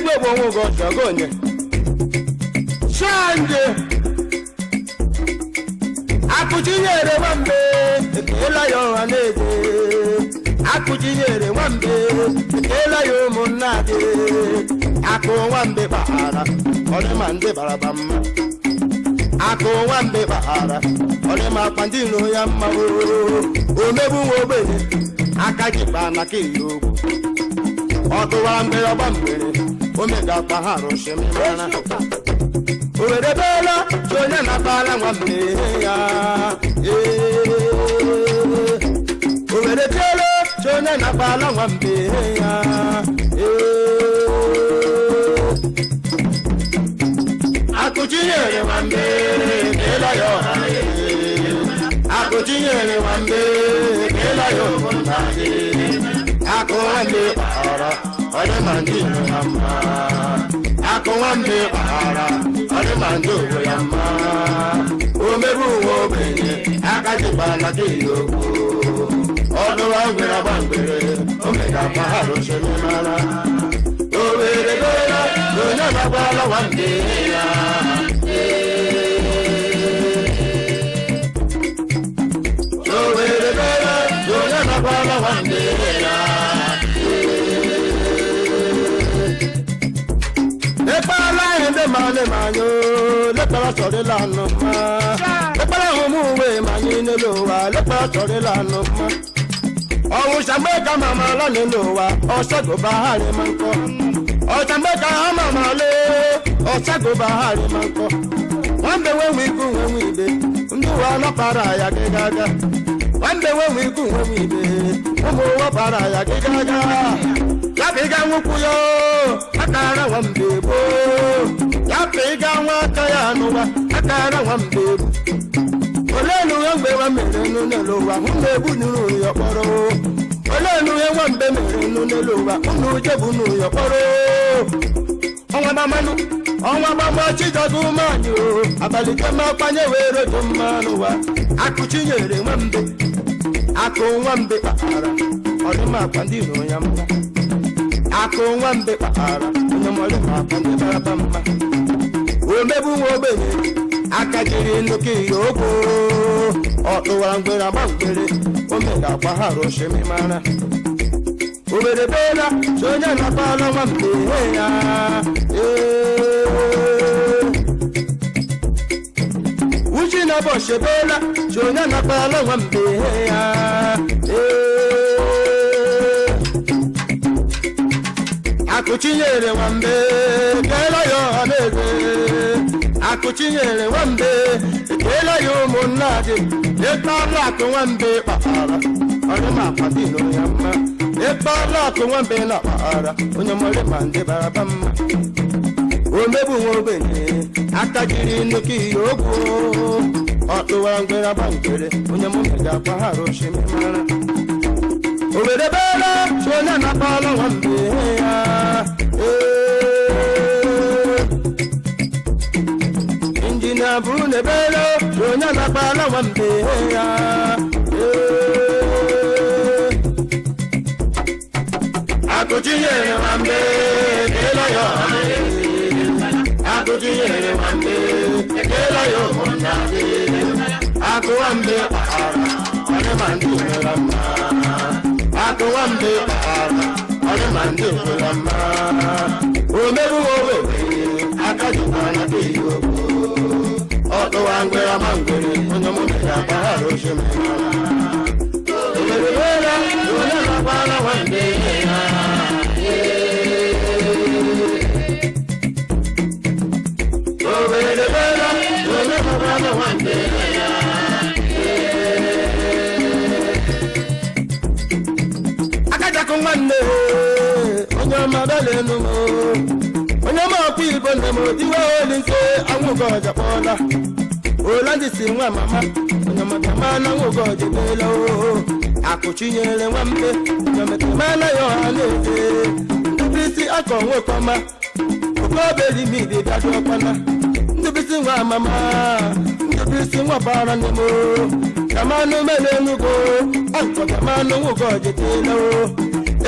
Eluigwe Nwa Ugorji Ogonye Shanje Chinyere Wambe Ekela yo anede Chinyere Wambe Ekela yo monade Ako Wambe bahara Ole mande barabama Ako Wambe bahara Ole mapandino yamma Omebu obene Akajiba na kiyo Oto Wambe Wambe Omega baharo shemana Owere bela Sonya na bala Wambe ya Owere bela Sonya na bala Wambe ya Chinyere Wambe Kela yo Chinyere Wambe Kela yo Ako Wambe Bahara Ole mandino yamma Ako Wambe Bahara Ole mandino yamma Omebu obenye Akajiba na kiyoku Odo wangwera wangwere Omega baharo shemimana Owere bela Sonya na bala Wambe ya Owere bela Sonya na bala Wambe ya Lepala ende mane manyo Lepala sore la no ma Lepala humuwe mani nelowa Lepala sore la no ma Owu shambeka mama la nelowa Osago bahari manko Oshambeka mama le Osago bahari manko Wambe wewiku wewibe Nduwa na para ya gegaga Wambe wewiku wewibe Umuwa para ya gegaga Yapiga wukuyo Akara Wambe bo Yapiga wakaya nuwa Akara Wambe bo Olenu yangbe wamere nunelowa Hunebu nuru yoporo Olenu yangbe mere nunelowa Hunu jebu nuru yoporo Onwa mamanu Onwa mama chijagu manyo Abalike mapanye wero jumanuwa Aku Chinyere Wambe Aku Wambe bahara Olima pandino yamba Ako Wambe bahara Unyamole mapande barabamba Omebu obenye Akajiri nuki yoko Oto wangwera mangwere Omega baharo shemimana Owere bela Sonya na bala Wambe ya Uchi na boshe bela Sonya na bala Wambe ya Ako Chinyere Wambe Kela yo aneze Ako Chinyere Wambe Kela yo monade Lepala ko Wambe bahara Ole mapandino yamma Lepala ko Wambe na bahara Onyamole mande barabama Omebu obenye Akajiri nuki yoku Oto wangwera bangwere Onyamomega baharo shemimana Owere bela Sonya na bala Wambe ya Injina Brune bela Sonya na bala Wambe ya Ako Chinyere Wambe Kela yo Ako Chinyere Wambe Kela yo monade Ako Wambe bahara Ole mandino yamma Ako Wambe bahara Ole mandino yamma Omebu obewe Akajiba na kiyoku Oto wangwera mangwere Onyamomega baharo shemimana Owere bela Sonya na bala Wambe ya Owere bela Sonya na bala Wambe ya Akajako nwanne Onyama bele numo Onyama pibo nemo Diwa olinse Anwugo japola Olandisi nwa mama Onyama tamana Ugorji bela Ako Chinyere Wambe Onyama tamana yo aneze Ndubisi ako nwekoma Ukobeli midi dadu okwana Ndubisi nwa mama Ndubisi nwa bara nemo Tamanu mele nugo Ako tamanu Ugorji bela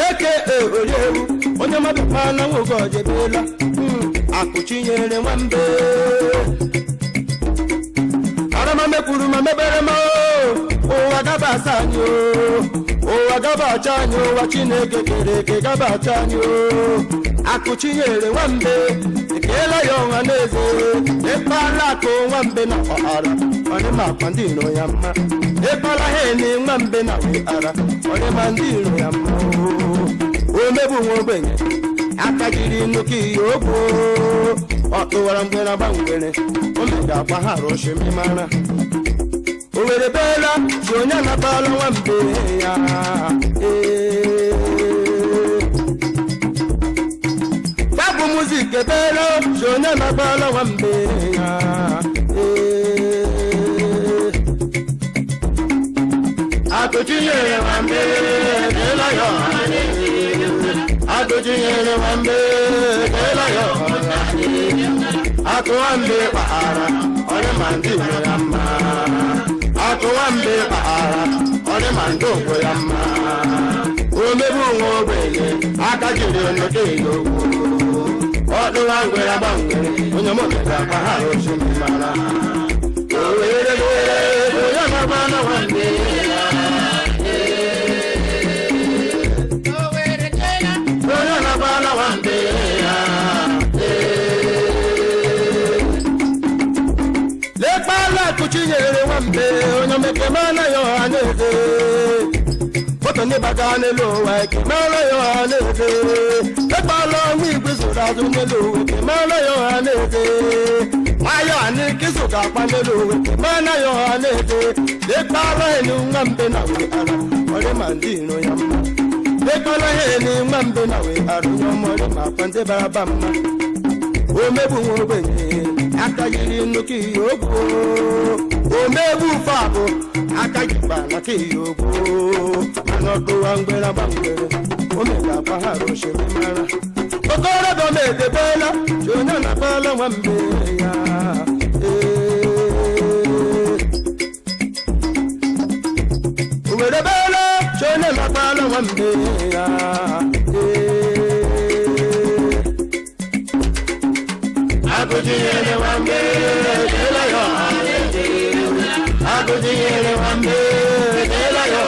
Eke oriewu onye mmadụ kpana nwa Ugorji ebiela akụ Chinyere nwambe arama mekwuru ma mebere ma ụwa gaba asa anyị ụwa gaba acha anyị ụwa Chineke kere eke gaba acha anyị akụ Chinyere nwambe ekela ya ọnwa n'eze ekpala akụ nwambe na ọhara onye ma akwa ndị iro ya mma ekpala heni nwambe na wehara onye ma ndị iro ya mma omebu nwa ogbenye aka jiri nnukwu ihe ogwu ọ tụwara mgbere agba mgbere o mega akwa ha roshimi mara o were bela si onye anabala nwambe ya babu muzik ebela si onye anabala nwambe ya akụ Chinyere nwambe bela ya akụ Chinyere nwambe bela ya akụ nwambe kpahara onye ma ndị iro ya mma akụ nwambe kpahara onye ma ndị ogbo ya mma omebu nwa ogbenye aka jiri nnọdụ ilo ọdụwa ngwere agba ngwere onye mụmega kpahara osimiri mara onye na-agba nwambe akụ Chinyere nwambe onye mekemana ya ọha na-eze foto ndị baga n'elu ụwa ekemana ya ọha na-eze ekpala ọnwa igwe zụrụ azụ n'elu ụwa ekemana ya ọha na-eze nwayọ anịka ịzụga akpa n'elu ụwa ekemana ya ọha na-eze ekpala enu nwambe na wehara onye ma ndị iro ya mma ekpala enu nwambe na wehara onye ọmọrị ma akwa ndị bara ba mma omebu nwa ogbenye aka jiri nnukwu ihe ogwu omebu fabụ aka jikwa naka ihe ogwu mana ọdụwa mgbere agba mgbere o mega akwa ha roshimi mara okorobịa omedebela si onye na-akpala nwambe ya omerebela si onye na-akpala nwambe ya akụ Chinyere nwambe bela ya akụ Chinyere nwambe bela ya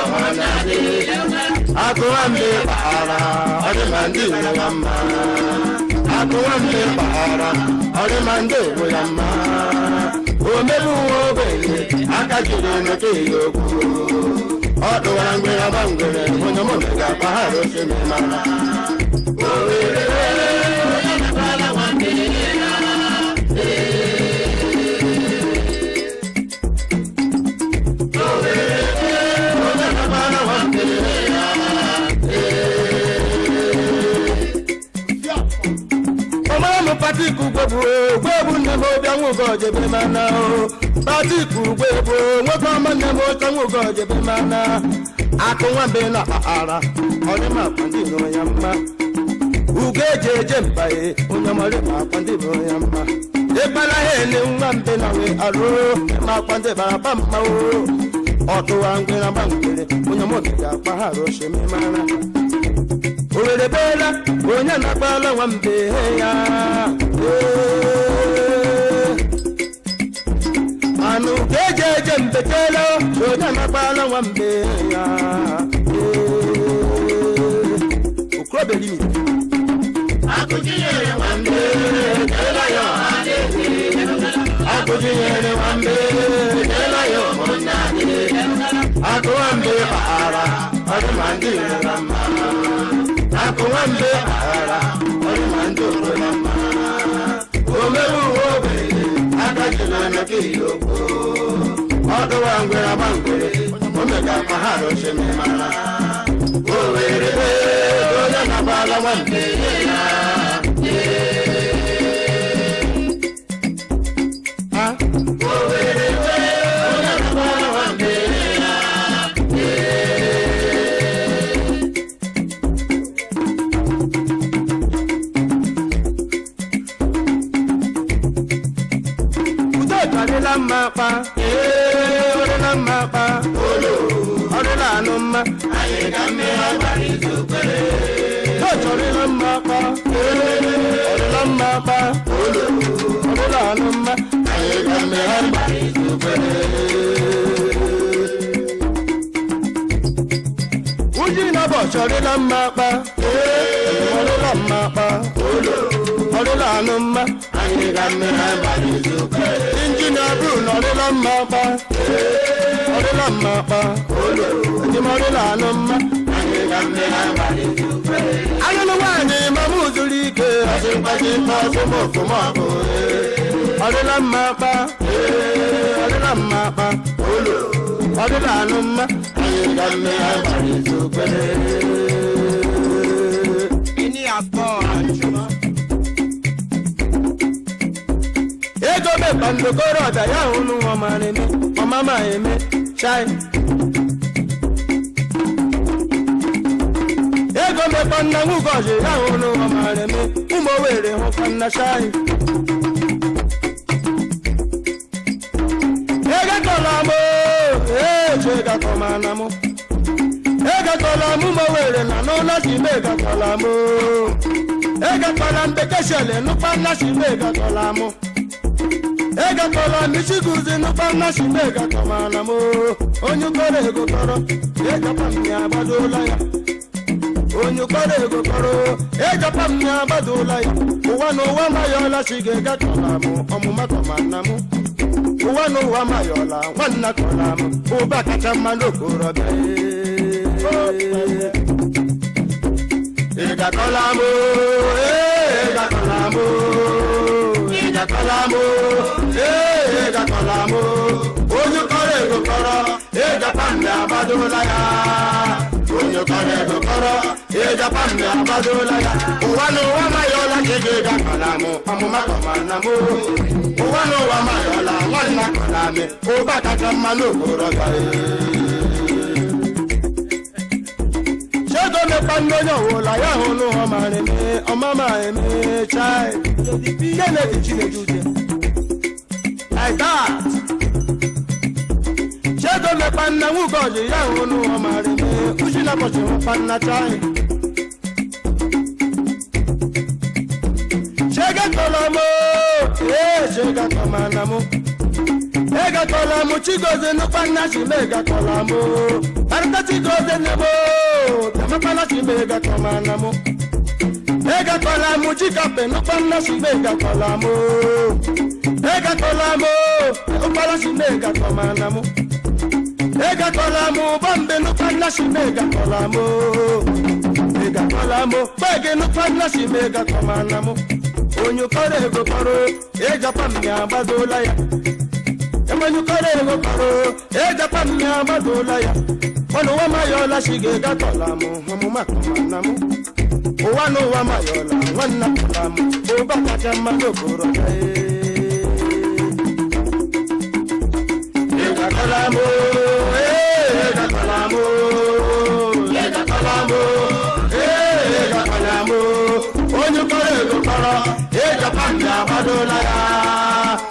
akụ nwambe kpahara onye ma ndị iro ya mma akụ nwambe kpahara onye ma ndị ogbo ya mma omebu nwa ogbenye aka jiri nnọdụ ihe ogwu ọ tụwara mgbere agba mgbere onye mụmega kpahara osimiri mara Patiku gwebu nne m obia nwa Ugorji ebe mana Patiku gwebu nwoke ọma nne m oche nwa Ugorji ebe mana akụ nwambe na kpahara onye ma akwa ndị iro ya mma ugo eji eje mba onye mara ma akwa ndị iro ya mma ekpala hene nwambe na wehara ma akwa ndị bara ba mma ọtụwa ngwere agba ngwere onye mụmega akpahara osimiri mara o were bela onye na-akpala nwambe ya anụ ka eje eje mbekele onye na-akpala nwambe ya okorobịa akụ Chinyere nwambe bela ya ọha na-eze akụ Chinyere nwambe bela ya ọha akụ nwambe kpahara onye ma ndị iro ya mma akụ nwambe kpahara onye ma ndị ogbo ya mma omebu nwa ogbenye aka jiri nnọdụ ihe ogwu ọ tụwara mgbere agba mgbere o mega akwa ha roshimi mara o were onye na-akpala nwambe ya mapa orela mapa orela no ma aye gamme abari zukere orela mapa mapa orila anuma ayega me ambari zubere uji na bo orila mapa orila mapa orila anuma ayega me ambari zubere engineer Bruno orila mapa orila mapa orila anuma ayega me ambari zubere ayolo wani mamuzulike asimpaji pasumo fumabo orila mapa orila anuma ayega me ambari zubere ini apo anjuma ego be bando koro da ya unu omare mi mama eme chai ego me bando Ugorji ya unu omare mi umo were ho kanna chai ega kolamo chega komanamo ega kolamo mo were na no na si mega kolamo ega kolambe keshele no pa na si mega kolamo ega kola misiguzi no bana shimega kamana mo onyu kore go koro ega pamnya badola ya onyu kore go koro ega pamnya badola ya uwano wa mayola shigega kamamo omuma kamana mo uwano wa mayola wanna kamamo ubaka chamando koro be ega kalamo ega kalamo ega kalamo ega kalamo onyu kore go koro ega panda badola ya onyu kore go koro ega panda badola ya uwano wa mayola ega kalamo amuma kamana mo uwano wa mayola wanna kalame ubaka chamando koro ga Chego me pandonya wola ya honu omare me omama eme chai kene dichine juje like that Chego me panna Ugorji ya honu omare me ushina poche panna chai Chega kolamo chega kamanamo ega kolamo chigoze no panna shimega kolamo arta chigoze nebo tamapana shimega kamanamo ega kolamo chikape no panna shimega kolamo ega kolamo upala shimega kamanamo ega kolamo bambe no panna shimega kolamo ega kolamo bege no panna shimega kamanamo onyu kore go koro ega pamnya badola ya Emanyu kore go koro ega pamnya badola ya Wano wa mayola shigega kolamo amuma kamanamo Wano wa mayola wanna kolamo ubaka chamando koro ega kolamo ega kolamo ega kolamo ega kolamo onyu kore go koro ega pamnya badola ya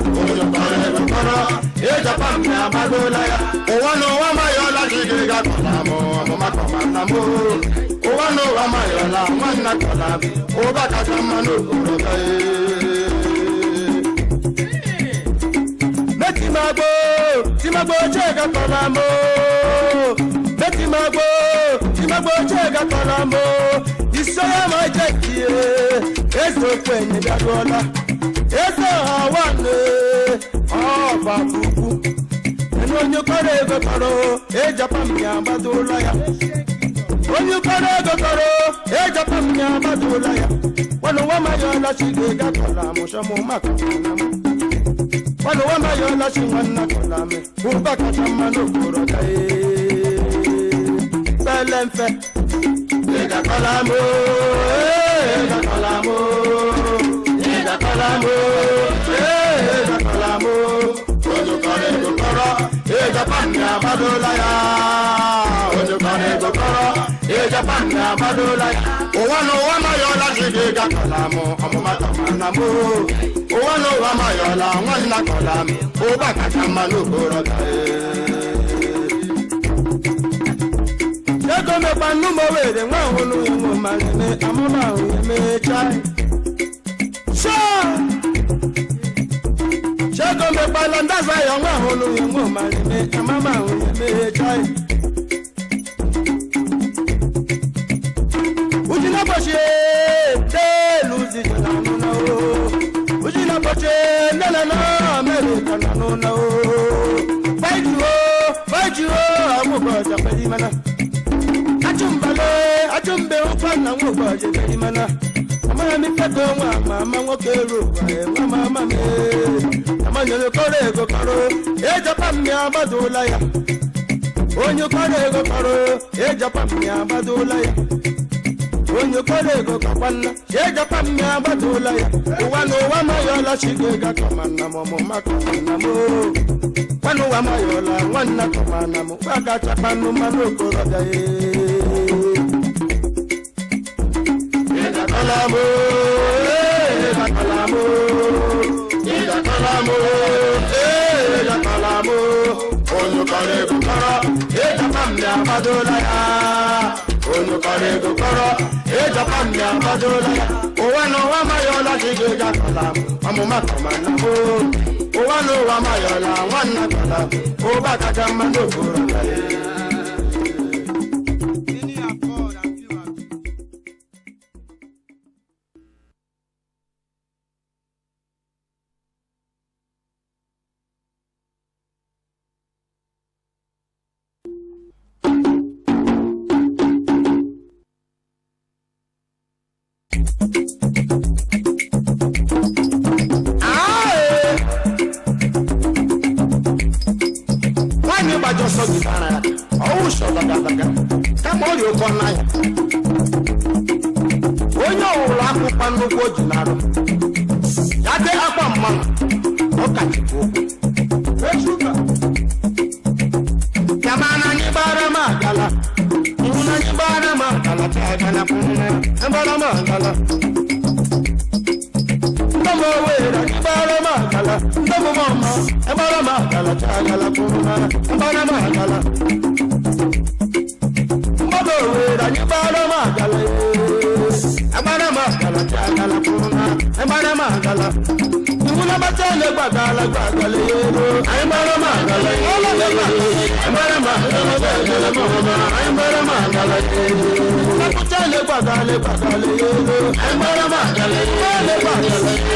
onyu kore go koro ega pamnya badola ya Owano wa mayola shigega kolamo amuma kamanamo Owano wa mayola wanna kolamo ubaka chamando koro Timagbo chega kolamo Timagbo chega kolamo Isoya ma jekie Eso kwenye dagola Eso hawane babuku Onyu kore go koro eja pamnya badola ya Onyu kore go koro eja pamnya badola ya Wano wa mayola shigega kolamo shamu makamana Wano wa mayola shingwana kolame ubaka chamano koro gae Belemfe ega kolamo ega kolamo ega kolamo ega kolamo Onyu kore go koro ega pamnya badola ya Onyu kore go koro ega pamnya badola ya Owano wa mayola shigega kolamo amuma kamanamo Owano wa mayola wanna kolame ubaka chamano koro gae Chego me panu mo were nwa honu mo mare me amama o me chai Shego me balanda za ya nwa holu ya nwa marime mama onye me chai. Ujina boshi de luzi nanu na o. Ujina boshi nana na America nanu na o. Fight you amu boja pedi mana. Ajumbe ufana mu boja pedi mana. Mama mi feto mama ngokero mama me. Mama nyole kore go karo e Japan mi abadula ya. Onyo kore go karo e Japan mi abadula ya. Onyo kore go kapana e Japan mi abadula ya. Wano wama yola shigega kamana momo makamana mo. Wano wama yola wana kamana mo. Waka chapanu manoko roda e. Kalamo, kalamo, kalamo, kalamo. Onyo kare gukara, Japan ya badola ya. Onyo kare gukara, Japan ya badola ya. Owano wa mayola shigega kalamo, amu makamana mo. Owano wa mayola wana kalamo, obaka chamando kura ya. Onye ọwụrụ akpụkpa nnukwu oji n'arụ ya dị akwa mmanụ ọkachikwa okwu yamana anyị gbara m agala ihu na anyị gbara m agala chagala gbara m agala ndọm owere anyị gbara m agala ndọm mọma gbara m agala chagala gbara m agala mmadụ owere anyị gbara m agala agbara m agala chagala agbara m agala iwu na bachale gbagala gbagala yero anyị gbara m agala ọla agbara m agala gbagala anyị gbara m agala na bachale gbagala gbagala yero anyị gbara m agala gbagala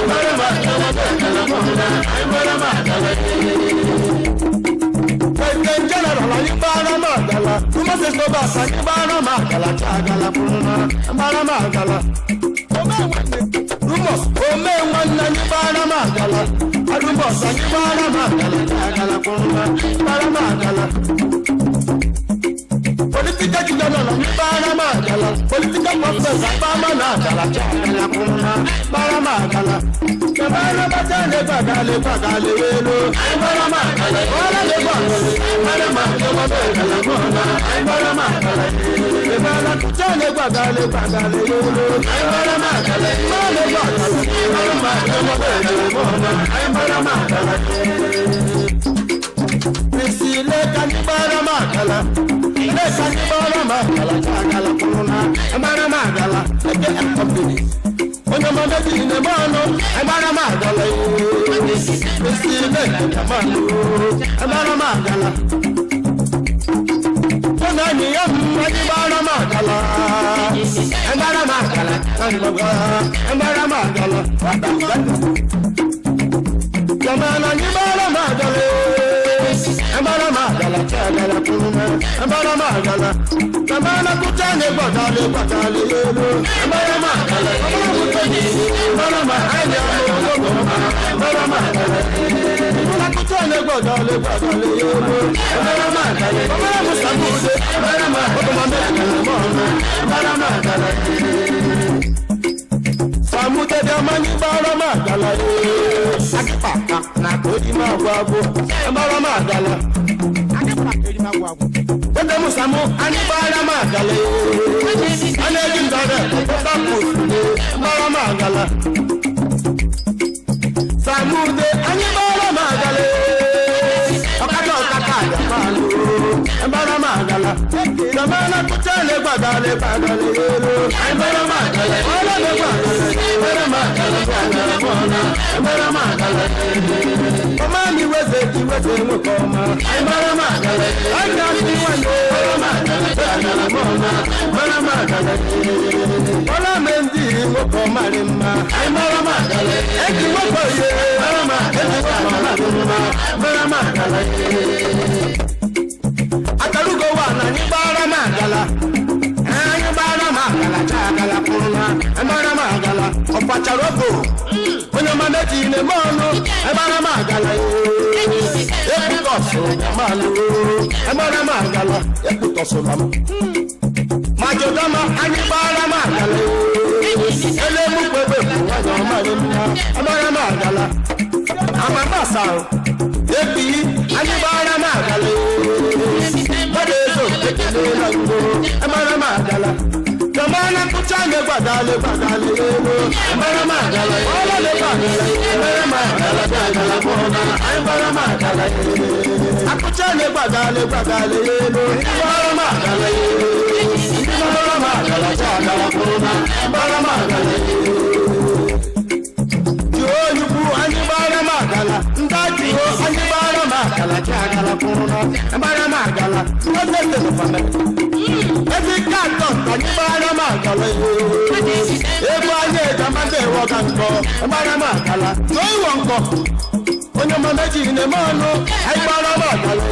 gbara m agala gbagala anyị gbara m agala President General anyị gbara m agala ụmụsị sobas anyị gbara m agala chagala gbara m agala Rumors, ome nwanne anyị gbara m agala Rumors anyị gbara m agala chagala gbara m agala Political General anyị gbara m agala Political Conference agbama na agala chagala gbara m agala Gbara m agala gbagala welo gbara m agala gbara m agala gbara m agala gbara m agala Gbara kuchale gbagala gbagala welo gbara m agala gbara m agala Prisile kanibara magala Lesa nibara magala Chagala kuruna Mbara magala Eke company Onye mabedi ine mano Mbara magala Prisile kanibara Mbara magala Konani mbara magala Mbara magala Mbara magala Kamana nibara magala Mbara magala chagala kuruna Mbara magala Kamana kuchane bagale bagale yelo Mbara magala Mbara magala Mbara magala Mbara kuchane bagale bagale yelo Mbara magala Mbara musabude Mbara magala Mbara magala Samude diamani Mbara magala Akipaka na kodi magwabo Mbara magala Wende musamu anibara magala Anegi ndare Kopa kusune Mbara magala Samude anibara magala Okada okada Mbara magala Kamana kuchale bagale bagale yelo amara magala ola de bagale amara magala bona amara magala koma mi weze mo koma amara magala anga mi wando magala bona amara magala ola mendi mo koma rimma amara magala eki mo koye amara magala atarugo wana ni bara magala ani bara magala chagala kuruna bara magala opacharogo onye mameji ne mono bara magala ekutoso malu bara magala ekutoso lam majodama ani bara magala elemu bebe wano malimna bara magala amabasa ebi ani bara magala amara magala kamana kuchange bagale bagale amara magala ola le bagale amara magala bagala bona amara magala akuchange bagale bagale amara magala bagala bona amara magala yubu ani bara magala ndati ho ani bara magala chagala bona amara magala ndete no family every cat ani bara magala ebo anye jamande wo kanko amara magala no wonko onye mameji ne mono ai bara magala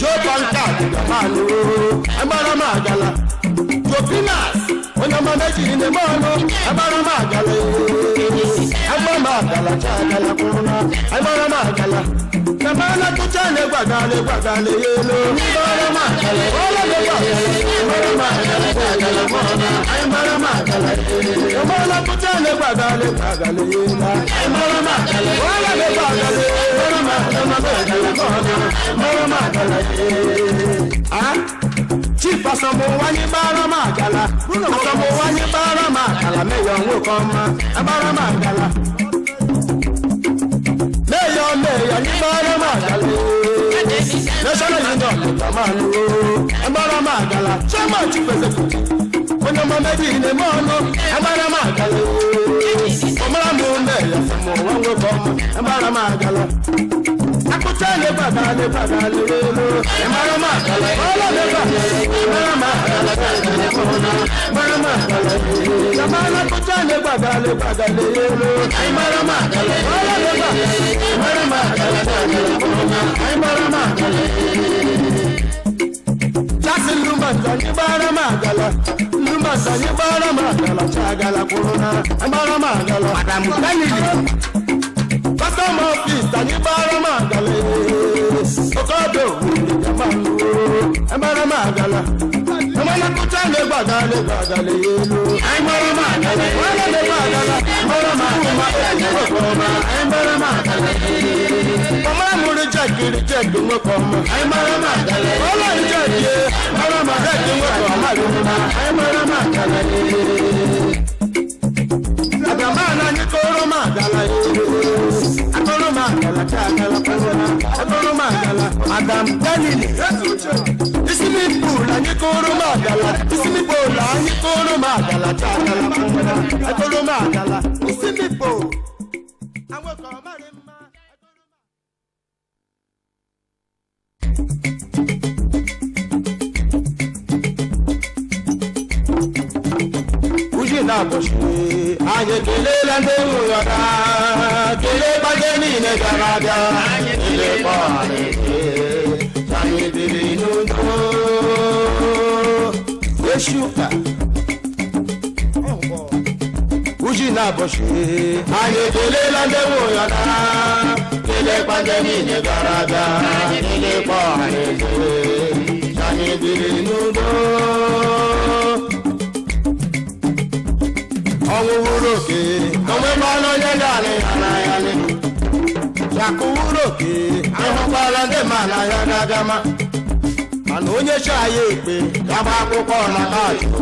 jo banka jamanu amara magala jo pinas onye mameji ne mono amara magala amara magala chagala kuna amara magala kamana kuchane bagale bagale yelo amara magala ola de bagale amara magala chagala kuna amara magala kamana kuchane bagale bagale yelo amara magala ola de bagale amara magala kuna amara magala ah chifa somo wani bara magala somo wani bara magala meyo ngokoma bara magala meyo ni bara magala national union tamanu bara magala chama chipese onye mameji ne mono bara magala omara mu meyo somo ngokoma bara magala akutane bagale bagale bara magala ola de bagale bara magala bara magala jamana kutane bagale bagale bara magala ola de bagale bara magala bara magala jasin lumba zani bara magala lumba zani bara magala chagala corona bara magala madam kanili Customer office, tani bara magala, okodo, jamanu, amara magala, amana kuchane bagale bagale yelo, amara magala, wala de bagala, amara magala, amara magala, mama muri jagi ngokoma, amara magala, wala jagi, amara magala ngokoma, amara magala. Agamana ni koro magala, akoro magala chagala corona, akoro magala, Adam Danini. Isimi pula ni koro magala, isimi pula ni koro magala chagala corona, akoro magala, isimi pula. Awo koma rema. Na boshi anye kele lande uyada kele bageni ne garada kele pare tani dilinu no yeshuka uji na boshi anye kele lande uyada kele bageni ne garada kele pare tani dilinu no Awuroke, come mano yale anayale. Yakuroke, ahobala de mana yagama. Anoye shaye pe, yaba ko na kacho,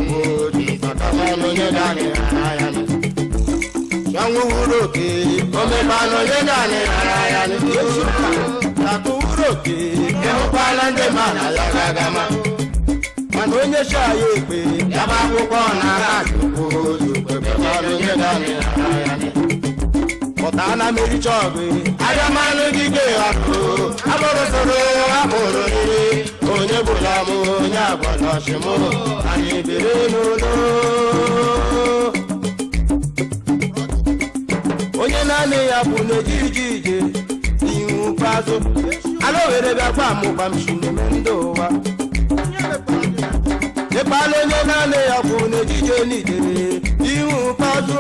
takamano yale anayale. Yakuroke, come mano yale anayale. Yakuroke, ahobala de mana yagama. mana onye shaye ekpe yaba akwụkwọ na-ara chukwu ozugbo bekwara onye dani pụta na mericha ọgụ ayamanụ gige ọkụ abụrụ soro akpụrụ riri onye bụla m onye agwala ọchịmụ anyị biri n'udo onye naanị ya bụ na-ejiji ije ihu pazụ ala were bịakwa amụkwa m chineme ndị ụwa ịkpala onye naanị ya bụ na-ejije n'idere ihu pazụ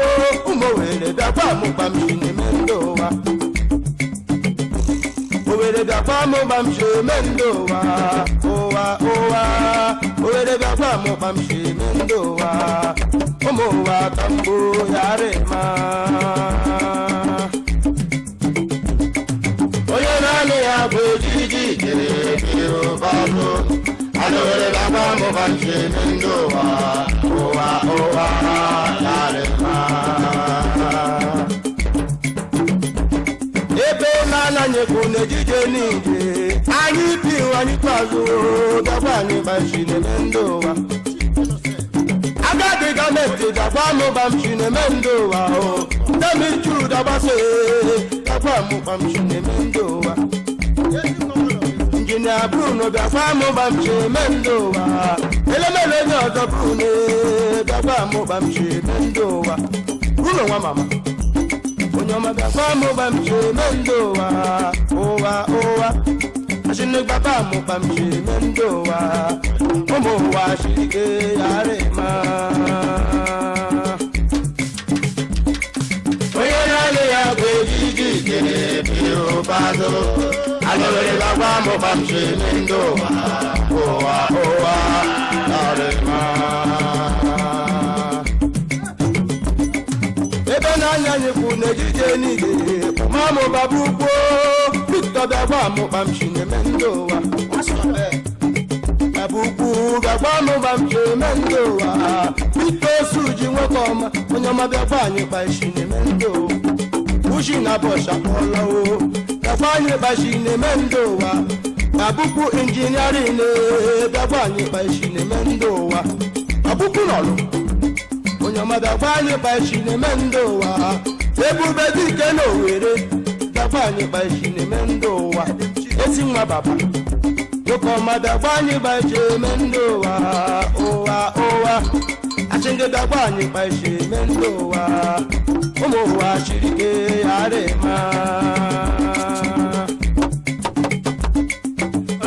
ụmụ were bịakwa amụkwa m chineme ndị ụwa owere bịakwa amụkwa m chineme ndị ụwa ụwa owere bịakwa amụkwa m chineme ndị ụwa ụmụ ụwa ka mbụ yara ịma onye naanị ya bụ ejiji jere biro bọọlụ alụwere bịakwa amụkwa m chineme ndị ụwa yara ịma ebe na-ananyekwu n'ejije n'ije anyị piwu anyị kpazụ bịakwa anyị gbachineme ndị ụwa agadi gọọmenti bịakwa amụkwa m chineme ndị ụwa demichud agbasa bịakwa amụkwa m chineme ndị ụwa injinia Bruno bịakwa amụkwa m chineme ndị ụwa elemele onye ọzọ Bruno bịakwa amụkwa m chineme ndị ụwa Bruno nwa mama onye ọma bịakwa amụkwa m chineme ndị ụwa achịnigbaba amụkwa m chineme ndị ụwa ụmụ ụwa chike yara ịma onye naanị ya bụ ejiji jere biro bọọlụ alụwere bịakwa amụkwa m chineme ndị ụwa yara ịma ebe na-anya anyị kwụ n'ejije niile mamụba bụ ugbo Victor bịakwa amụkpa m chineme ndị ụwa abụ ukwu bịakwa amụkpa m chineme ndị ụwa Victor Osuji nwoke ọma onye ọma bịakwa anyị kpa chineme ndị ụwa ushi na bọsha kpọlọwo bịakwa anyị kpa chineme ndị ụwa abụkwu injiniarin bịakwa anyị kpa chineme ndị ụwa abụkwu n'ọlụ onye ọma bịakwa anyị kpa chineme ndị ụwa ebube dike na Owere bịakwa anyị kpa chineme ndị ụwa esi nwa baba nwoke ọma bịakwa anyị kpa chineme ndị ụwa achịnge bịakwa anyị kpa chineme ndị ụwa ụmụ ụwa chirike yara ịma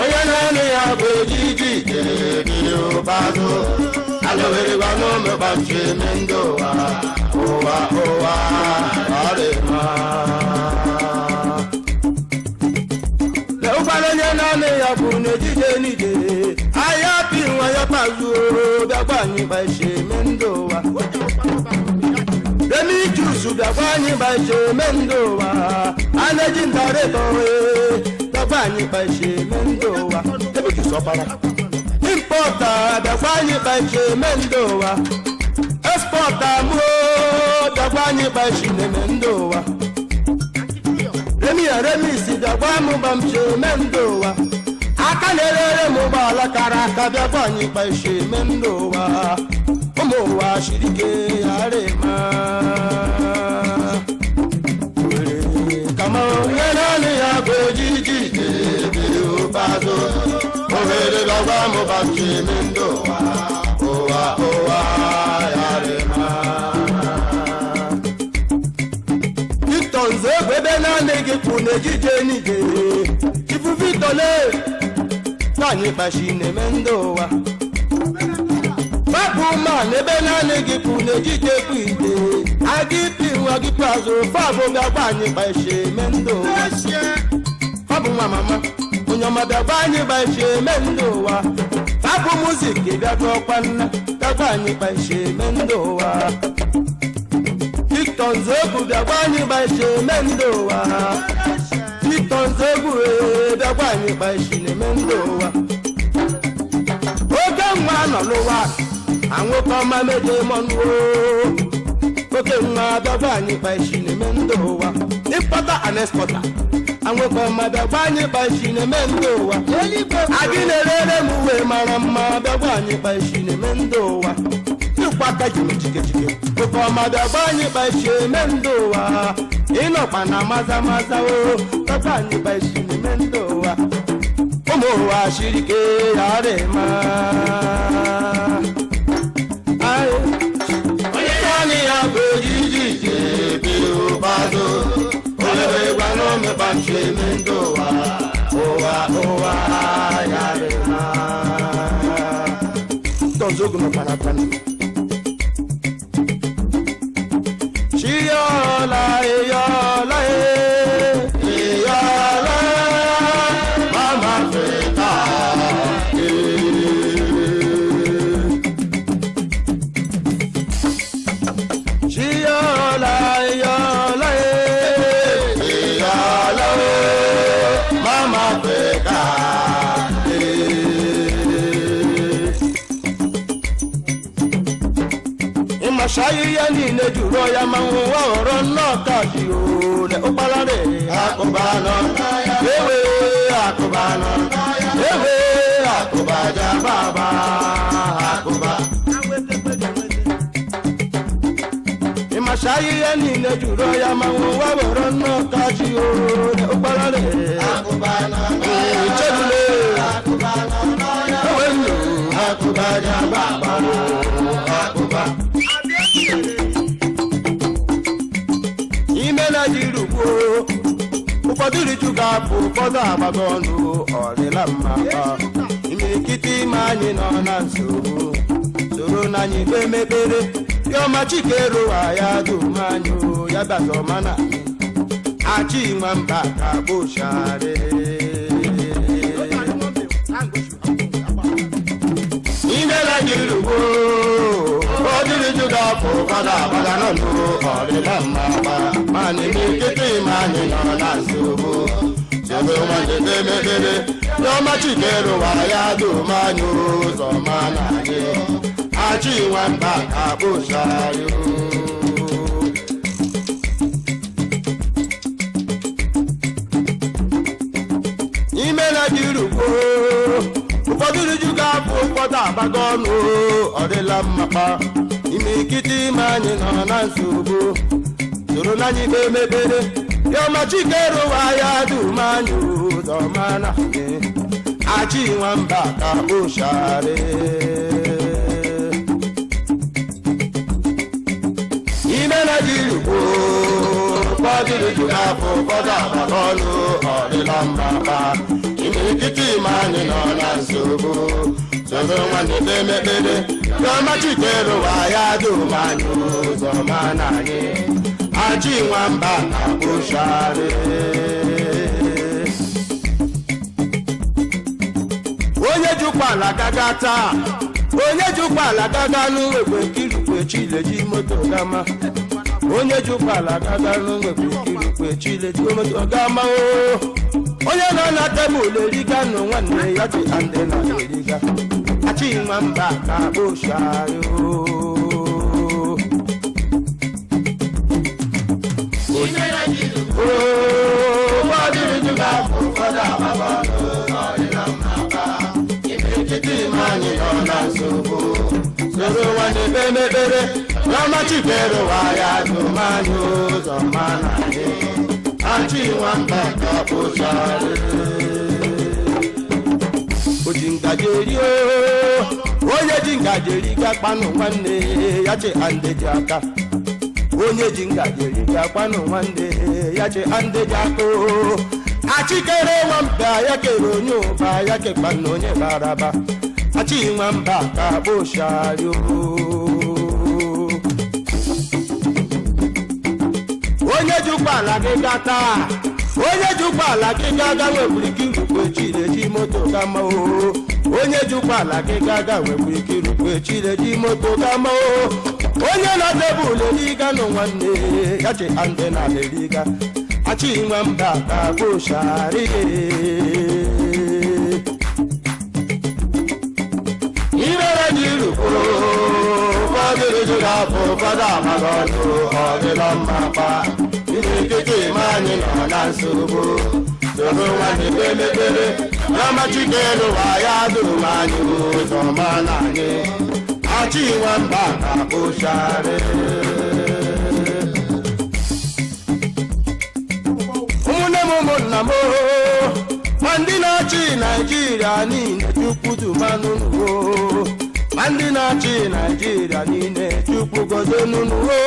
onye naanị ya bụ ejiji jere biro bọọlụ alụwere gbanụ ụmụkpa m chineme ndị ụwa yara ịma ụgbara onye naanị ya bụ n'ejije n'ije ahịa pi nwa ya kpazuo bịakwa anyị kpa chineme ndị ụwa Demi Jusu bịakwa anyị kpa chineme ndị ụwa a na-eji ntarịtọ bịakwa anyị kpa chineme ndị ụwa ebe Jusu ọbara impọta bịakwa anyị kpa chineme ndị ụwa ekspọta mụọ bịakwa anyị kpa chineme ndị ụwa remisi bịakwa amụkpa m chineme ndị ụwa aka na-erere m ụgbọala kara aka bịakwa anyị kpa chineme ndị ụwa ụmụ ụwa chirike yara ịma kama onye naanị ya bụ ejiji jere bọọlụ Owere bịakwa amụkpa m chineme ndị ụwa yara ịma Victor Nzegwu ebe naanị gị kwụ n'ejije n'ije ifu Victor nwanyị kpa chineme ndị ụwa babụ man ebe naanị gị kwụ n'ejije kwu ite aga ipi nwa gị kpazụ fabụ bịakwa anyị kpa chineme ndị ụwa fabụ nwa mama onye ọma bịakwa anyị kpa chineme ndị ụwa fabụ muzik bịakwa ọkwa nna bịakwa anyị kpa chineme ndị ụwa Victor Nzegwu bịakwa anyị kpa chineme ndị ụwa Victor Nzegwu bịakwa anyị kpa chineme ndị ụwa oke nwa nọ n'ụwa anwụkọ ọma meje mọnụo oke nwa bịakwa anyị kpa chineme ndị ụwa importer and exporter anwekwa mmadụ gbanye kpachi na-eme ndị ụwa adị na-erere m uwe mara mma bịagwa anyị kpachi na-eme ndị ụwa ịkwa aka ji chikechike oke ọmadụ gbanye kpachi eme ndị ụwa ịnọkwa na maza maza o bịagwa anyị kpachi na-eme ndị ụwa ụmụ ụwa siri ike ghara ịma onye naanị ya bụ ojiji ebe ụbazụ olebe gwa n'omekpachi eme ndị ụwa ụwa ghara ịma tọzogo mekwara kwana chiyọla eyọla eyọla mama Africa chiyọla eyọla eyọla mama Africa ịmashayi ya niile jụrụ ya ma nwa ghọrọ nnọọ dị ole ụkpalare akụbanọ ewe akụbanọ ewe akụbaja baba akụba ịmashayi ya niile jụrụ ya ma nwa ghọrọ nnọọ dị ole ụkpalare akụbanọ ichebule ewe ndụ akụbaja baba akụba ime na jiri ugbo ụfọdụ riju ga-apụ ụfọdụ agbago ọnụ ọdịla mma imirikiti ime anyị nọ na nsogbu soro na anyị kpe mekpere yọma chikeruwa ya dum anyị ya bazọma na achị nwamba ka kpochara ime na jiri ugbo odiri juga po pada pada nonu ọdịla mma ma n'ime nkịtị ma anyị nọ na nsogbu sebe nwanne mekpere n'ọma chikeruwa ya dum anyị ụzọ ma na anyị achị nwamba ka kpochara ime na jiri ugbo ụfọdụ riju ga-apụ ụfọdụ agbago ọnụ ọdịla mmakpa ime ikiti ime anyị nọ na nsogbu soro na anyị kpe mekpere yọma chikeruwa ya dum anyị ụzọ ma na anyị achị nwamba ka kpochara ime na jiri ugbo ụfọdụ riju ga-apụ ụfọdụ agbago ọnụ ọdịla mmakpa imirikiti ime anyị nọ na nsogbu soro nwanne kpe mekpere yọma chikeruwa ya dum anyị ụzọ ma na anyị achị nwamba ka kpochara onye jukwala gaga taa onye jukwala gaga n'ụwekwe kirukwe chileji moto gama onye jukwala gaga n'ụwekwe kirukwe chileji moto gama onye nọ na tebụl eriga nụ nwanne ya ji ande na eriga achị nwamba ka kpochara anyị nọ na nsogbu soro nwanne kpe mekpere n'ọma chikeruwa ya dum anyị ụzọ ma na anyị achị nwamba ka kpochara o ji ngaji eri onye ji ngaji eri ga kpanụ nwanne ya che ande ji aka onye ji ngaji eri ga kpanụ nwanne ya che ande ji aka achikere nwamba ya kere onye ụba ya kekpanụ onye baraba achị nwamba ka kpochara onye jukwala gị gata onye jukwala gị gaga nweburu ike irukwe chileji moto gama onye jukwala gị gaga nweburu ike irukwe chileji moto gama onye na tebụl eriga nụ nwanne ya che ande na eriga achị nwamba ka kpochara irere jiri kwuru ụfọdụ ga afọ ụfọdụ amagọlụ ọdịla mmapa imirikiti ime anyị nọ na nsogbu soro nwanne mepere n'amachikelu ụwa ya dum anyị ụzọ ma na anyị achị nwamba ka kpụchara ụmụnne m ụmụnna m ma ndị na-achị Naijiria niile Chukwu dumanụ n'uwo ma ndị na-achị Naijiria niile Chukwu gozie n'uwo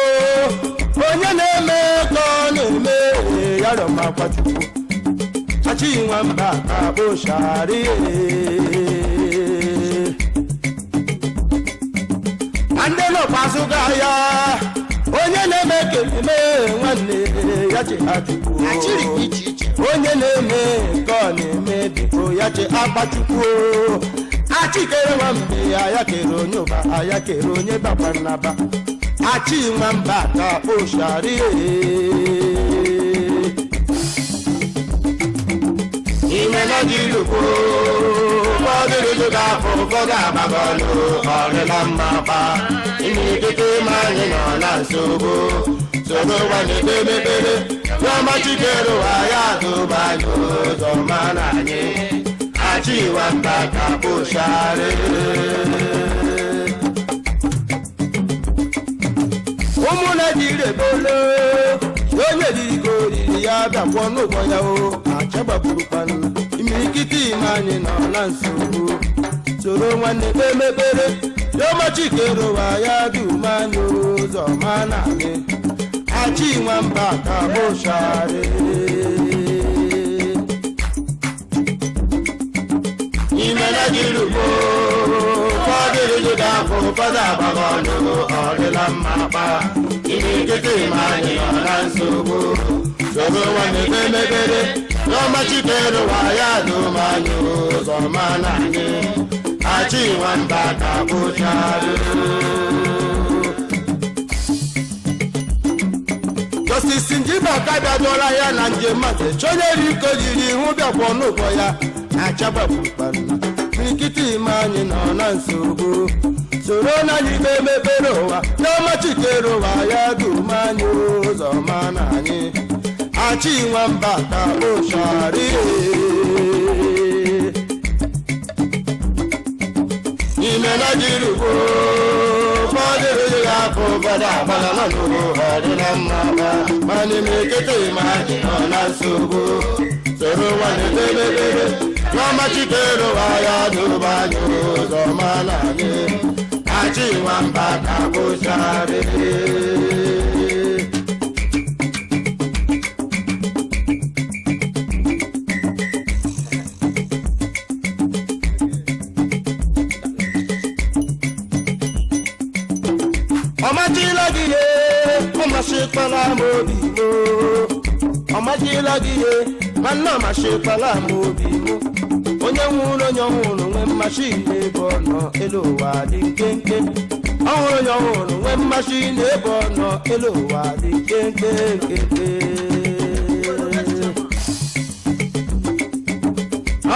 onye na-eme ka ọ na-eme ya rọmakwa Chukwu achị nwamba ka kpụchara ndị nọkwasụga ya onye na-eme keleme nwanne ya che ha Chukwu onye na-eme ka ọ na-eme biko ya che akpa Chukwu achikere nwambe ya kere onye ụba ya kere onye bakwara n'aba achị nwamba ka kpụchara ime nọjirukwu ụfọdụ ga-afụ ụfọdụ agbagọlụ ọrịla mmapa imirikiti ime anyị nọ na nsogbu soro nwanne mepere n'ọmachikere ụwa ya dụba anyị ụzọ ma na anyị achị nwamba ka kpụchara ụmụ Naijiria ebolo onye riri ka oriri ya bịakwọ n'ụgbọ ya o achagbaburukwana imirikiti ime anyị nọ na nsogbu soro nwanne mepere n'ọmachikere ụwa ya dum anyị ụzọ ma na anyị achị nwamba ka kpụchara ime Naijiria ụfọdụ ga-afụ ụfọdụ agbagọlụ ọdịla mmapa imirikiti ime anyị nọ na nsogbu soro nwanne mepere n'ọmachikere ụwa ya dum anyị ụzọ ma na anyị achị nwamba ka kpụchara Justice Njibaka bịadụọla ya na njem mmadụ chọnyere iko jiri ihu bịakwa n'ụgbọ ya na-achagbapụkwana imirikiti ime anyị nọ na nsogbu soro na anyị mepere ụwa n'ọmachikere ụwa ya dum anyị ụzọ ma na anyị achị nwamba ka kpụchara ime Naijiria ụfọdụ ga-afụ ụfọdụ agbagọlụ ọdịla mmapa ma n'imirikiti ime anyị nọ na nsogbu soro nwanne mepere n'ọmachikere ụwa ya dụba anyị ụzọ ma na anyị achị nwamba ka kpụchara ọmachila gị ihe ọmachikpala m obi m ọmachila gị ihe mana ọmachikpala m obi m onye nwụrụ onye ọhụrụ nwee mmachi n'ebe ọ nọ elu ụwa dị nkenke ọhụrụ onye ọhụrụ nwee mmachi n'ebe ọ nọ elu ụwa dị nkenke nkenke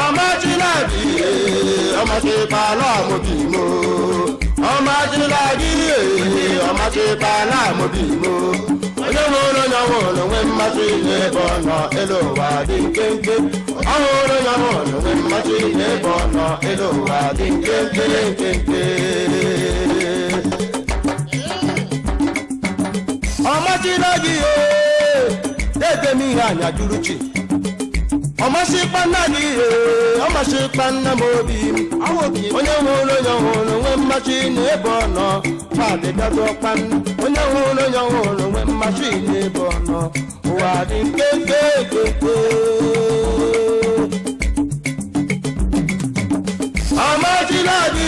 ọmachila gị ihe ọmachikpala m obi m ọmachila gị ihe ọmachikpala m obi m onye nwụrụ onye ọhụrụ nwee mmasị n'ebe ọ nọ elu ụwa dị nkenke ọhụrụ onye ọhụrụ nwee mmasị n'ebe ọ nọ elu ụwa dị nkenke nkenke ọmachila gị ihe ede m ihe anya juru chi ọmachikpa nna gị ihe ọmachikpa nna m obi m onye nwụrụ onye ọhụrụ nwee mmasị n'ebe ọ nọ kwadịbịadọkpa onye nwụrụ onye ọhụrụ nwee mmasị n'ebe ọ nọ ụwa dị nkenke nkenke ọmachila gị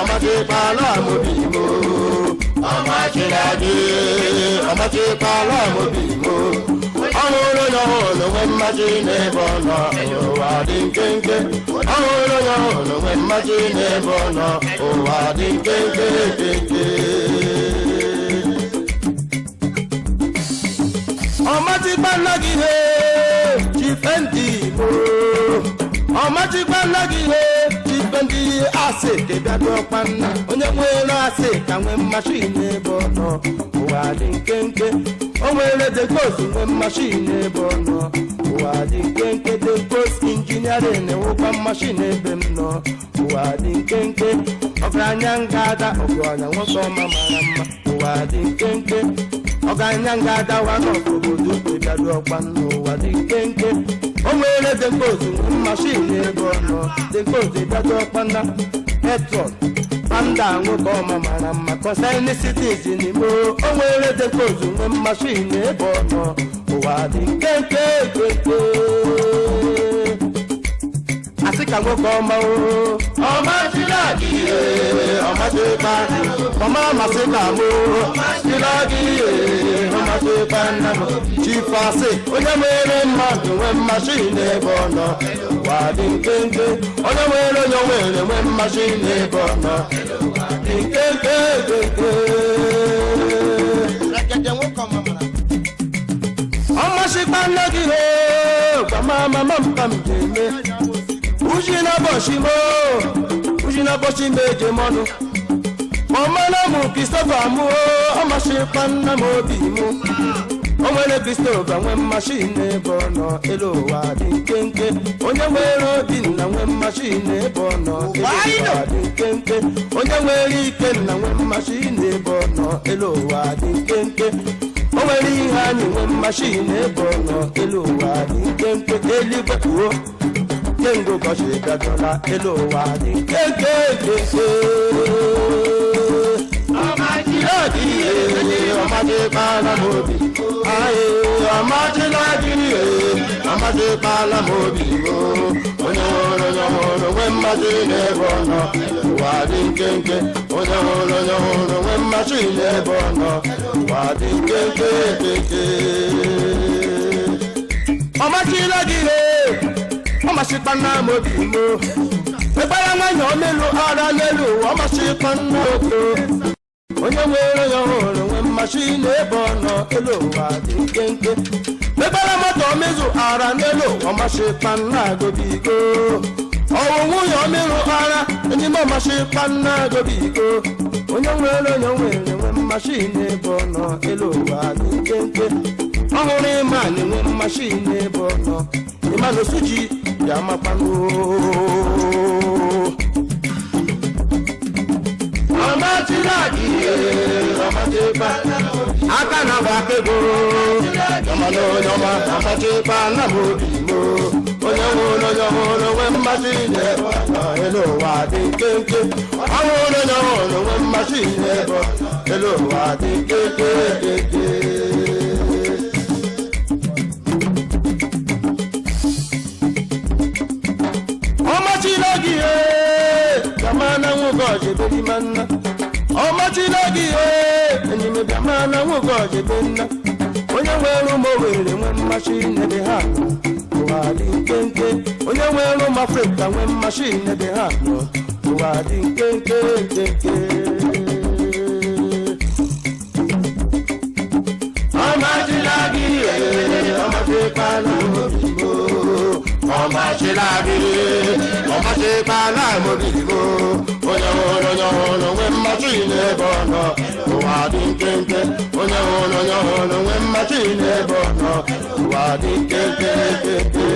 ọmachikpala m obi m ọmachila gị ọmachikpala m obi m ọhụrụ onye ọhụrụ nwee mmasị n'ebe ọ nọ ụwa dị nkenke ọhụrụ onye ọhụrụ nwee mmasị n'ebe ọ nọ ụwa dị nkenke nkenke ọmachikpala gị ihe chifendi Igbo ọmachikpala gị ihe chife ndị asị ka bịa dụọkwa nna onye nwere asị ka nwee mmasị n'ebe ọ nọ ụwa dị nkenke o nwere dekosu nwee mmasị n'ebe ọ nọ ụwa dị nkenke dekosu injiniarin enwekwa mmasị n'ebe m nọ ụwa dị nkenke ọgaranya ngada ọgaranya nwoke ọma mara mma ụwa dị nkenke ọgaranya ngada wa n'obodo bịa dụọkwa nna ụwa dị nkenke o nwere dekosu nwee mmasị n'ebe ọ nọ dekosu bịa dụọkwa nna petron panda nwoke ọma mara mma kọsaini cities n'ime o nwere dekosu nwee mmasị n'ebe ọ nọ ụwa dị nkenke keke asị ka nwoke ọma o ọma chila gị ọma chekwa ọma amasị ka mụ chila gị ọma chekwa nna m chifu asị onye nwere mmadụ nwee mmasị n'ebe ọ nọ ụwa dị nkenke onye nwere onye nwere nwee mmasị n'ebe ọ nọ dị nkenke keke ọmasịkwa nna gị gwama mama mpa m ga-eme Ujina boshi meje monu Omana mu Christopher mu Omashikwa nna m obi mu Onwere Christopher nwe machine bono Eluigwe dị nkenke onye nwere obi nna nwe machine bono Eluigwe dị nkenke onye nwere ike nna nwe machine bono Eluigwe dị nkenke onwere ihe anyị nwe machine bono Eluigwe dị nkenke eluigwe kwuo Kengo koshi gadola Eluigwe dị nkenke Amachilagi amachipala mobi aye amachilagi amachipala mobi onye hụrụ nwe mmasị n'ebe ọ nọ ụwa dị nkenke onye hụrụ nwe mmasị n'ebe ọ nọ ụwa dị nkenke keke amachilagi ọmachipala mobi mo egbara nwanyị omelu ara n'elu ọmachipala oto onye nwere ya hụrụ nwe mmasị n'ebe ọ nọ Eluigwe dị nkenke mebara moto omezu ara n'elu ọmachipala gobigo ọwụwụ ya omeru ara n'ime ọmachipala gobigo onye nwere nwe mmasị n'ebe ọ nọ Eluigwe dị nkenke ọhụrụ ịma anyị nwe mmasị n'ebe ọ nọ ịmanụ suji ya makwanụ Amachilagi amachipala aka na bakego yamano yama amachipala mobimo onye hụrụ nwe mmasị n'ebe ọ nọ Eluigwe dị nkenke ọhụrụ onye hụrụ nwe mmasị n'ebe ọ nọ Eluigwe dị nkenke ọmachilagi Yamana Nwa Ugorji beri manna ọmachilagi enyime Yamana Nwa Ugorji benna onye nwere ụmụ were nwe mmasị n'ebe ha ụwa dị nkenke onye nwere ụmụ Afrịka nwe mmasị n'ebe ha ụwa dị nkenke nkenke ọmachilagi ọmachipala mobibo ọmachilagi ọmachipala mobibo onye hụrụ nwe mmasị n'ebe ọ nọ ụwa dị nkenke onye hụrụ nwe mmasị n'ebe ọ nọ ụwa dị nkenke keke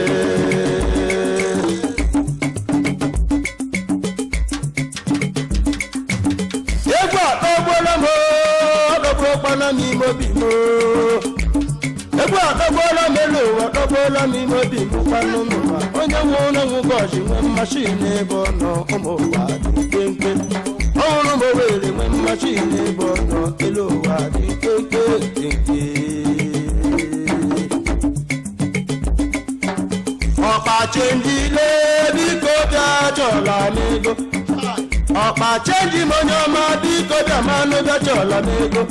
egwu akpọgbuola m ọdọgbukwana n'ime obi m egwu akpọgbuola m Eluigwe akpọgbuola m ime obi m kwanụ n'ụwa onye nwụrụ Nwa Ugorji nwe mmasị n'ebe ọ nọ ụmụ ụwa dị nkenke ọhụrụ m Owerri nwe mmasị n'ebe ọ nọ Eluigwe dị nkenke nkenke ọkpachenjile biko bịa chọla m ego ọkpachenji m onye ọma biko bịa manụ bịa chọla m ego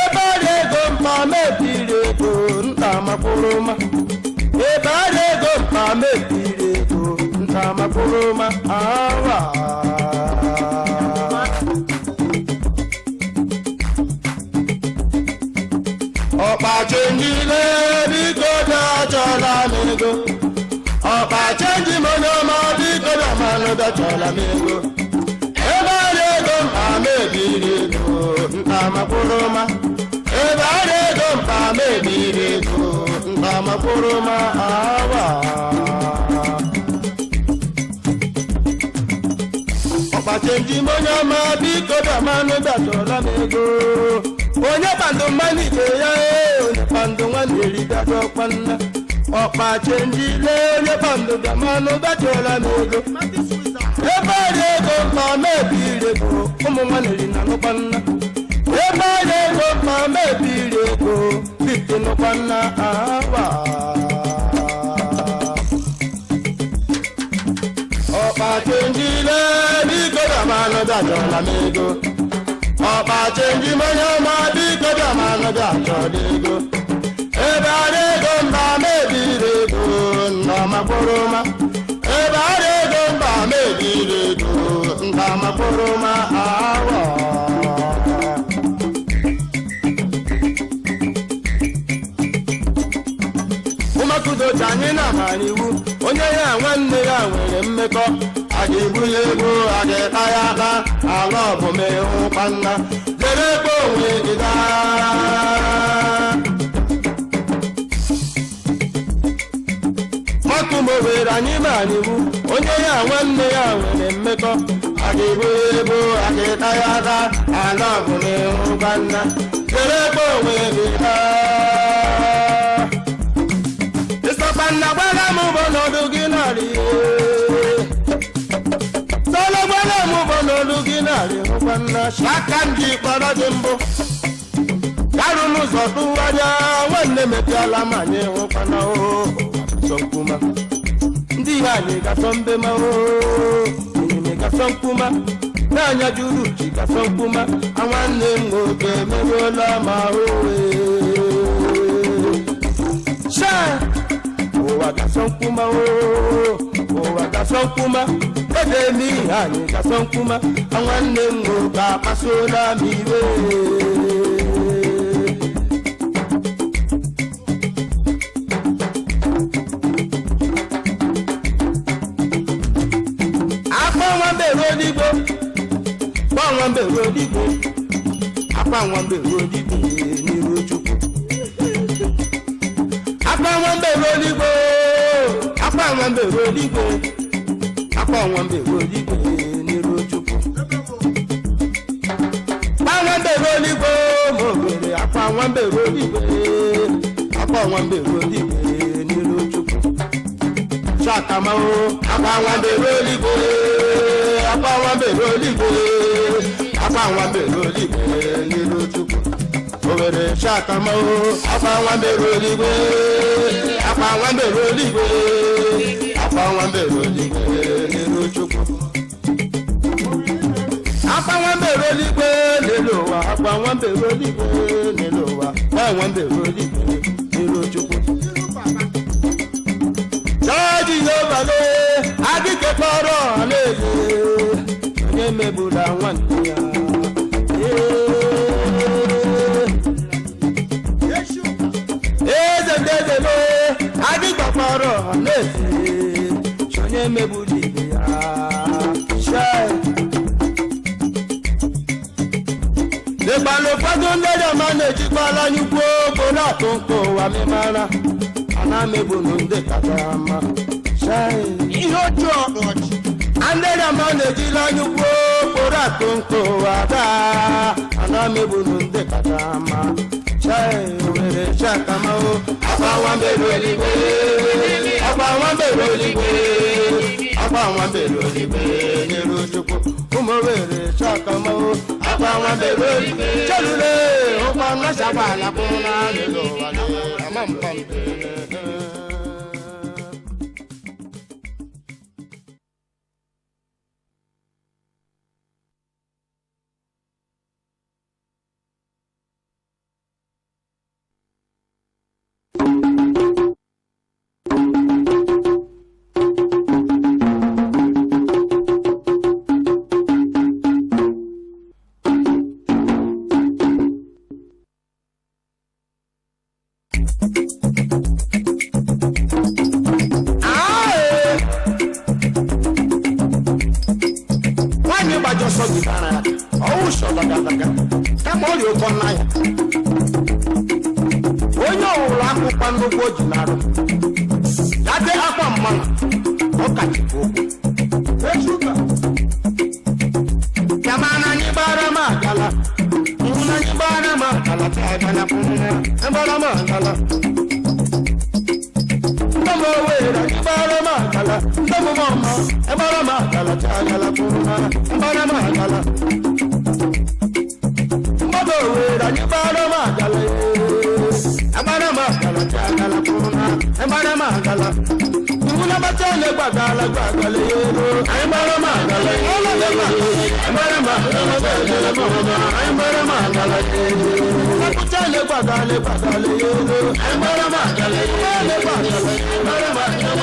ebe ara ego mkpa mebiri ego nta makwụrụma ebe ara ego mkpa mebiri ego nta makwụrụma awa ọkpachenjile biko bịa chọla m ego ọkpachenji m onye ọma biko bịa manụ bịa bachọla m ego ebe a na-ego mkpa mebiri ego nta makwụrụma ebe a na-ego mkpa mebiri ego nta makwụrụma awa ọkpachenji m onye ọma biko damanụ bachọla m ego onye bandụ mmanụ ibe ya onye bandụ nwanne erigado ọkpanna ọkpachenji le onye bandụ damanụ bachọla m ego ebe a na-ego mkpa mebiri ego ụmụ nwanne ri na nụkpanna ebe a na-ego mkpa mebiri ego bite nụkpanna awa ọkpachenji le biko damanụ bachọla m ego ọkpachenji m onye ọma biko damanụ bachọla ego ebe a na-ego mkpa mebiri ego nna makwụrụma ebe a na-ego mkpa mebiri ego nta makwụrụma awa ụmụakụdochi anyị na-amara iwu onye ya nwanne ya nwere mmekọ a ga-ebu ya ego a ga-eta ya aka ala ọbụmehụkpanna jere ebe onwe gị makụmowere anyị mara iwu onye ya nwanne ya nwere mmekọ a ga-ebu ya ego a ga-eta ya aka ala ọbụmehụkpanna jere ebe onwe gị ịsọkpanna gbara m ụbọ n'ọdụ gị narị sọlọ gbara m ụbọ n'ọdụ gị narị hụkwanna aka ndị kpọrọ dị mbụ garụ n'ụzọ tụwarịa nwanne mepiala ma anyị hụkwana gasọ nkwuma ndị ihe anyị gasọ mbe ma onyeme gasọ nkwuma n'anya juru ji gasọ nkwuma nwanne m nwoke emerụola ma ụwa gasọ nkwuma ụwa gasọ nkwuma ede m ihe anyị gasọ nkwuma nwanne m nwoke akpasuola m iwe akpa nwambere odigbo akpa nwambere odigbo n'iru Chukwu akpa nwambere odigbo n'iru Chukwu akpa nwambere odigbo ma obere akpa nwambere odigbo n'iru Chukwu chakamao akpa nwambere odigbo n'iru Chukwu obere chakamao akpa nwambere odigbo n'iru Chukwu akpa nwambere odigbo n'elu ụwa akpa nwambere odigbo n'elu ụwa nwambere odigbo n'iru Chukwu Jọji n'obale adịke kpọrọ ọhanaeze onye megbula nwanne ya eze ndezele adịkwa kpọrọ ọhanaeze onye megbula ibe ya dịkwana ụfọdụ ndị dịọma na-ejikwala nyukwu okporo atụ nke ụwa memara ana mebunu ndị kacha mma ihe ọjọọ ndị dịọma na-ejila nyukwu okporo atụ nke ụwa daa ana mebunu ndị kacha mma were chakamao akpa nwambere odigbo n'iru Chukwu ụmụ were chakamao akpa nwambere odigbo chelule ụkwa nnachakwa alakwụrụ na n'elu ụwa ama mpampe ga kama ọ rịọ ụkọ n'anya onye ọwụrụ akwụkwọ nnukwu oji narụ ya dị akwa mmanụ ọ kachikwa okwu Yamana nyibara magala Muna nyibara magala Tagana puna Embara magala Ndamo wera nyibara magala Ndamo mama Embara magala Tagana puna Embara magala Ndamo wera nyibara magala Embara magala Tagana puna Embara magala Muna batele bagala bagala yero Embara magala Embara magala Embara magala Batele bagala bagala yero Embara magala Embara magala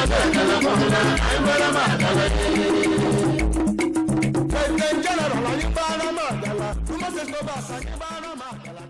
Embara magala General Embara magala Kuma se sto basa Embara magala